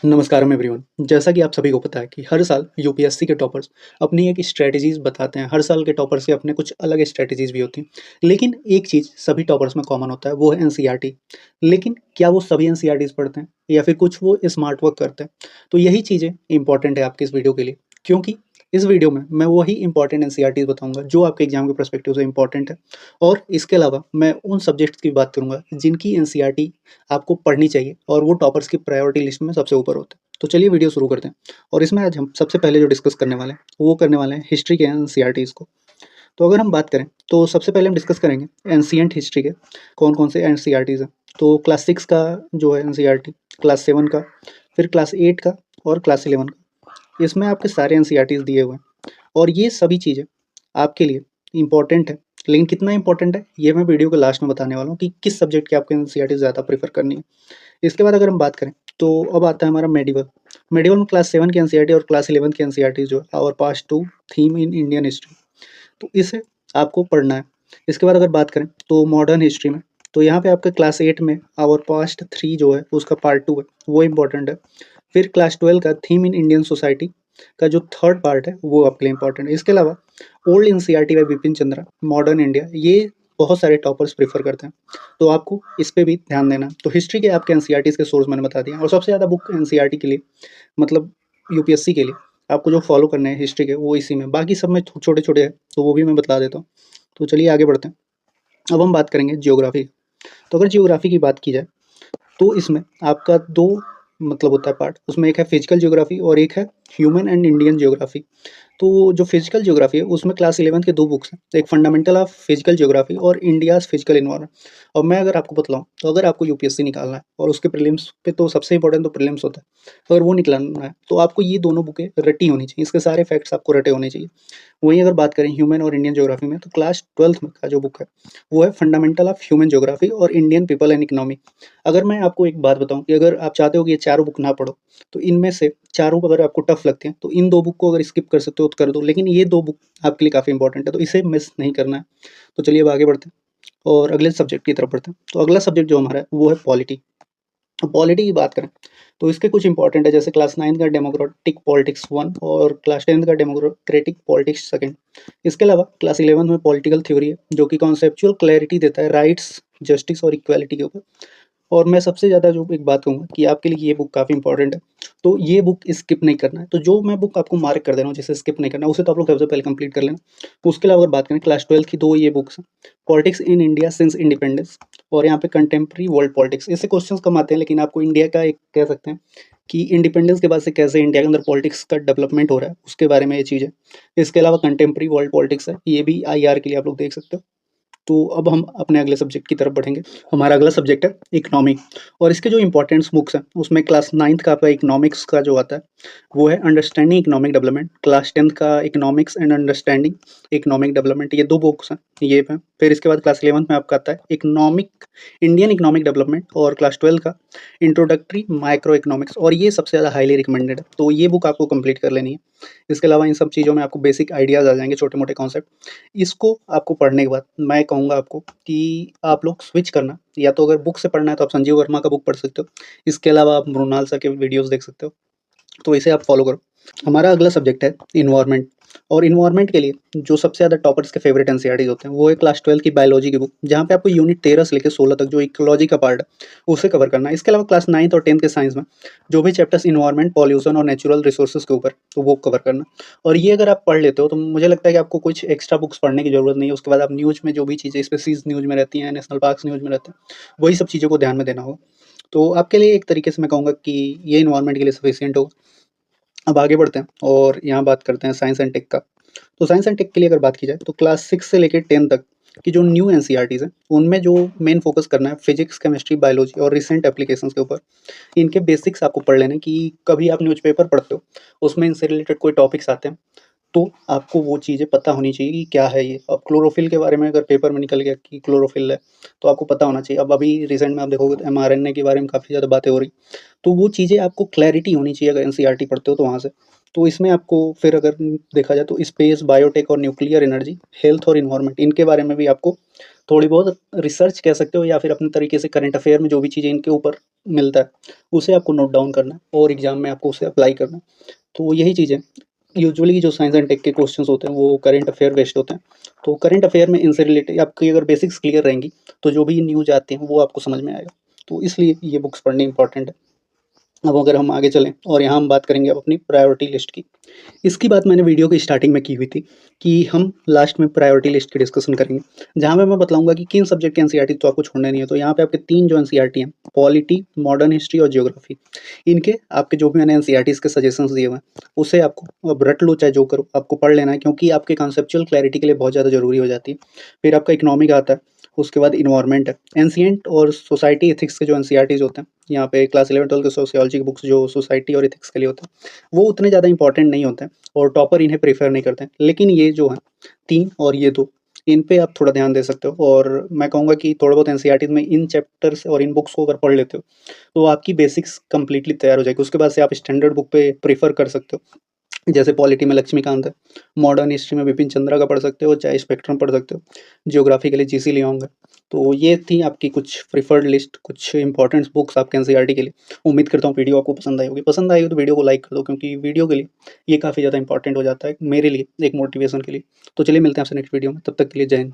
नमस्कारम everyone. जैसा कि आप सभी को पता है कि हर साल यूपीएससी के टॉपर्स अपनी एक स्ट्रैटेजीज़ बताते हैं। हर साल के टॉपर्स के अपने कुछ अलग स्ट्रैटेजीज़ भी होती हैं। लेकिन एक चीज़ सभी टॉपर्स में कॉमन होता है, वो है एनसीईआरटी। लेकिन क्या वो सभी एनसीईआरटीज़ पढ़ते हैं या फिर कुछ वो स्मार्ट वर्क करते हैं? तो यही चीज़ें इंपॉर्टेंट है आपकी इस वीडियो के लिए, क्योंकि इस वीडियो में मैं वही इंपॉर्टेंट एनसीईआरटीज़ बताऊँगा जो आपके एग्जाम के पर्सपेक्टिव से इंपॉर्टेंट है। और इसके अलावा मैं उन सब्जेक्ट्स की बात करूँगा जिनकी एनसीईआरटी आपको पढ़नी चाहिए और वो टॉपर्स की प्रायोरिटी लिस्ट में सबसे ऊपर होते हैं। तो चलिए वीडियो शुरू करते हैं। और इसमें आज हम सबसे पहले जो डिस्कस करने वाले हैं, वो करने वाले हैं हिस्ट्री के एनसीईआरटीज़ को। तो अगर हम बात करें, तो सबसे पहले हम डिस्कस करेंगे एंशिएंट हिस्ट्री के कौन-कौन से एनसीईआरटीज़ हैं। तो क्लास 6 का जो है एनसीईआरटी, क्लास 7 का, फिर क्लास 8 का और क्लास 11 का। इसमें आपके सारे एनसीईआरटीज़ दिए हुए हैं और ये सभी चीज़ें आपके लिए इम्पोर्टेंट है। लेकिन कितना इम्पोर्टेंट है, ये मैं वीडियो के लास्ट में बताने वाला हूँ कि किस सब्जेक्ट की आपको एनसीईआरटी ज़्यादा प्रेफ़र करनी है। इसके बाद अगर हम बात करें, तो अब आता है हमारा मेडिवल। मेडिवल में क्लास 7 की एनसीईआरटी और क्लास 11 की एनसीईआरटी जो है, our past two theme in Indian history, तो इसे आपको पढ़ना है। इसके बाद अगर बात करें, तो मॉडर्न हिस्ट्री में, तो यहाँ पे आपके क्लास 8 में आवर पास्ट 3 जो है, उसका पार्ट 2 है, वो इम्पोर्टेंट है। फिर क्लास 12 का थीम इन इंडियन सोसाइटी का जो थर्ड पार्ट है, वो आपके लिए इम्पोर्टेंट है। इसके अलावा old NCERT by Bipan Chandra, modern India, ये बहुत सारे टॉपर्स प्रेफ़र करते हैं, तो आपको इस पे भी ध्यान देना है। तो हिस्ट्री के आपके एनसीईआरटीज़ के सोर्स मैंने बता दिए और सबसे ज़्यादा बुक एनसीईआरटी के लिए, मतलब यूपीएससी के लिए आपको जो फॉलो करने हैं हिस्ट्री के, वो इसी में, बाकी सब में छोटे-छोटे हैं, तो वो भी मैं बता देता हूँ। तो चलिए आगे बढ़ते हैं। अब हम बात करेंगे ज्योग्राफी। तो अगर ज्योग्राफी की बात की जाए, तो इसमें आपका 2 मतलब होता है पार्ट, उसमें एक है फिजिकल ज्योग्राफी और एक है ह्यूमन एंड इंडियन ज्योग्राफी। तो जो फिजिकल ज्योग्राफी है, उसमें क्लास 11 के 2 बुक्स हैं, एक फंडामेंटल ऑफ फिजिकल ज्योग्राफी और इंडियाज़ फिजिकल एनवायरनमेंट। और मैं अगर आपको बतलाऊँ, तो अगर आपको यूपीएससी निकालना है और उसके प्रीलिम्स पे तो सबसे इंपॉर्टेंट तो प्रीलिम्स होता है, अगर वो निकालना है, तो आपको ये दोनों बुकें रटी होनी चाहिए, इसके सारे फैक्ट्स आपको रटे होने चाहिए। वहीं अगर बात करें ह्यूमन और इंडियन ज्योग्राफी में, तो क्लास 12th में का जो बुक है, वो है फंडामेंटल ऑफ ह्यूमन ज्योग्राफी और इंडियन पीपल एंड इकोनॉमी। अगर मैं आपको एक बात बताऊँ कि अगर आप चाहते हो कि ये चारों बुक ना पढ़ो, तो इनमें से चारों अगर आपको टफ लगती हैं, तो इन 2 बुक को अगर स्किप कर सकते हो तो कर दो, लेकिन ये 2 बुक आपके लिए काफ़ी इंपॉर्टेंट है, तो इसे मिस नहीं करना है। तो चलिए अब आगे बढ़ते हैं और अगले सब्जेक्ट की तरफ बढ़ते हैं। तो अगला सब्जेक्ट जो हमारा है, वो है पॉलिटी। पॉलिटी की बात करें, तो इसके कुछ इंपॉर्टेंट है, जैसे क्लास 9 का डेमोक्रेटिक पॉलिटिक्स 1 और क्लास 10 का डेमोक्रेटिक पॉलिटिक्स 2। इसके अलावा क्लास 11 में पॉलिटिकल थ्योरी है, जो कि कॉन्सेप्चुअल क्लैरिटी देता है राइट्स, जस्टिस और इक्वालिटी के ऊपर। और मैं सबसे ज़्यादा जो एक बात कहूँगा कि आपके लिए ये बुक काफ़ी इंपॉर्टेंट है, तो ये बुक स्किप नहीं करना है। तो जो मैं बुक आपको मार्क कर दे रहा हूँ, जिसे स्किप नहीं करना है, उसे तो आप लोग सबसे पहले कंप्लीट कर लेना। उसके अलावा अगर बात करें, क्लास 12 की 2 ये बुक्स हैं, politics in India since independence और यहाँ पे कंटेम्प्रेरी वर्ल्ड पॉलिटिक्स। इससे क्वेश्चंस कम आते हैं, लेकिन आपको इंडिया का एक कह सकते हैं कि इंडिपेंडेंस के बाद से कैसे इंडिया के अंदर पॉलिटिक्स का डेवलपमेंट हो रहा है, उसके बारे में ये चीज़ है। इसके अलावा कंटेम्प्रेरी वर्ल्ड पॉलिटिक्स है, ये भी आईआर के लिए आप लोग देख सकते हो। तो अब हम अपने अगले सब्जेक्ट की तरफ बढ़ेंगे। हमारा अगला सब्जेक्ट है इकोनॉमी और इसके जो इम्पोर्टेंट्स बुक्स हैं, उसमें क्लास 9th का आपका इकोनॉमिक्स का जो आता है, वो है understanding economic development. Class 10th का economics and understanding economic development, ये 2 बुक्स हैं, ये हैं। फिर इसके बाद क्लास 11th में आपका आता है इकोनॉमिक इंडियन इकोनॉमिक डेवलपमेंट और क्लास 12 का इंट्रोडक्टरी माइक्रो इकोनॉमिक्स, और ये सबसे ज़्यादा हाईली रिकमेंडेड है, तो ये बुक आपको कंप्लीट कर लेनी है। इसके अलावा इन सब चीज़ों में आपको बेसिक आइडियाज़ आ जाएँगे, छोटे-मोटे कॉन्सेप्ट। इसको आपको पढ़ने के बाद मैं कहूँगा आपको कि आप लोग स्विच करना, या तो अगर बुक से पढ़ना है तो आप संजीव वर्मा का बुक पढ़ सकते हो। इसके अलावा आप मृणाल सर के वीडियोज़ देख सकते हो, तो इसे आप फॉलो करो। हमारा अगला सब्जेक्ट है इन्वायरमेंट और इन्वायरमेंट के लिए जो सबसे ज़्यादा टॉपर्स के फेवरेट एनसीईआरटीज़ होते हैं, वो है क्लास 12 की बायोलॉजी की बुक, जहाँ पे आपको यूनिट 13 से लेकर 16 तक जो इकोलॉजी का पार्ट है, उसे कवर करना है। इसके अलावा क्लास 9th और 10th के साइंस में जो भी चैप्टर्स इन्वायरमेंट, पॉल्यूशन और नेचुरल रिसोर्सेज के ऊपर, तो वो कवर करना। और ये अगर आप पढ़ लेते हो, तो मुझे लगता है कि आपको कुछ एक्स्ट्रा बुक्स पढ़ने की ज़रूरत नहीं है। उसके बाद आप न्यूज़ में जो भी चीज़ें स्पीशीज़ न्यूज़ में रहती हैं, नेशनल पार्क्स न्यूज़ में रहते हैं, वही सब चीज़ों को ध्यान में देना होगा। तो आपके लिए एक तरीके से मैं कहूँगा कि ये इन्वायरमेंट के लिए सफिशिएंट होगा। अब आगे बढ़ते हैं और यहाँ बात करते हैं साइंस एंड टेक का। तो साइंस एंड टेक के लिए अगर बात की जाए, तो क्लास 6 से लेकर 10 तक की जो न्यू एनसीईआरटीज़ हैं, उनमें जो मेन फोकस करना है फिजिक्स, केमिस्ट्री, बायोलॉजी और रिसेंट एप्लीकेशंस के ऊपर। इनके बेसिक्स आपको पढ़ लेने कि कभी आप न्यूज़पेपर पढ़ते हो, उसमें इनसे रिलेटेड कोई टॉपिक्स आते हैं, तो आपको वो चीज़ें पता होनी चाहिए कि क्या है ये। अब क्लोरोफिल के बारे में अगर पेपर में निकल गया कि क्लोरोफिल है, तो आपको पता होना चाहिए। अब अभी रिसेंट में आप देखोगे तो एमआरएनए के बारे में काफ़ी ज़्यादा बातें हो रही, तो वो चीज़ें आपको क्लैरिटी होनी चाहिए अगर एनसीईआरटी पढ़ते हो तो वहाँ से। तो इसमें आपको फिर अगर देखा जाए तो स्पेस, बायोटेक और न्यूक्लियर एनर्जी, हेल्थ और एनवायरनमेंट, इनके बारे में भी आपको थोड़ी बहुत रिसर्च कह सकते हो या फिर अपने तरीके से करंट अफेयर में जो भी चीज़ें इनके ऊपर मिलता है, उसे आपको नोट डाउन करना है और एग्ज़ाम में आपको उसे अप्लाई करना है। तो यही चीज़ें यूजुअली जो साइंस एंड टेक के क्वेश्चंस होते हैं वो करंट अफेयर बेस्ड होते हैं। तो करंट अफेयर में इनसे रिलेटेड आपकी अगर बेसिक्स क्लियर रहेंगी, तो जो भी न्यूज़ आती हैं वो आपको समझ में आएगा। तो इसलिए ये बुक्स पढ़नी इंपॉर्टेंट है। अब अगर हम आगे चलें और यहाँ हम बात करेंगे अब अपनी प्रायोरिटी लिस्ट की। इसकी बात मैंने वीडियो की स्टार्टिंग में की हुई थी कि हम लास्ट में प्रायोरिटी लिस्ट की डिस्कशन करेंगे, जहाँ पे मैं बतलाऊँगा कि किन सब्जेक्ट के एनसीईआरटी तो आपको छोड़ने नहीं है। तो यहाँ पे आपके 3 जो एनसीईआरटी हैं, पॉलिटी, मॉडर्न हिस्ट्री और ज्योग्राफी, इनके आपके जो भी मैंने एनसीईआरटीज़ के सजेशंस दिए हुए हैं, उसे आपको अब रट लो चाहे जो करो, आपको पढ़ लेना है क्योंकि आपके कॉन्सेप्चुअल क्लैरिटी के लिए बहुत ज़्यादा ज़रूरी हो जाती है। फिर आपका इकोनॉमिक आता है, उसके बाद एनवायरनमेंट है, एंशिएंट और सोसाइटी एथिक्स के जो एनसीईआरटीज़ होते हैं, यहाँ पे क्लास 11-12 के सोशियोलॉजी की बुक्स जो सोसाइटी और एथिक्स के लिए होते हैं, वो उतने ज़्यादा इंपॉर्टेंट नहीं होते हैं और टॉपर इन्हें प्रेफ़र नहीं करते हैं। लेकिन ये जो हैं 3 और ये 2, इन पे आप थोड़ा ध्यान दे सकते हो और मैं कहूँगा कि थोड़ा बहुत एनसीईआरटीज़ में इन चैप्टर्स और इन बुक्स को अगर पढ़ लेते हो, तो आपकी बेसिक्स कंप्लीटली तैयार हो जाएगी। उसके बाद से आप स्टैंडर्ड बुक पे प्रेफ़र कर सकते हो। जैसे पॉलिटी में लक्ष्मीकांत है, मॉडर्न हिस्ट्री में बिपिन चंद्रा का पढ़ सकते हो, चाहे स्पेक्ट्रम पढ़ सकते हो, ज्योग्राफी के लिए जीसी लियोंग है। तो ये थी आपकी कुछ प्रेफर्ड लिस्ट, कुछ इंपॉर्टेंट बुक्स आपके एनसीईआरटी के लिए। उम्मीद करता हूँ वीडियो आपको पसंद आई होगी। पसंद आई हो तो वीडियो को लाइक कर दो क्योंकि वीडियो के लिए ये काफ़ी ज़्यादा इंपॉर्टेंट हो जाता है मेरे लिए, एक मोटिवेशन के लिए। तो चलिए मिलते हैं आपसे नेक्स्ट वीडियो में, तब तक के लिए जय हिंद।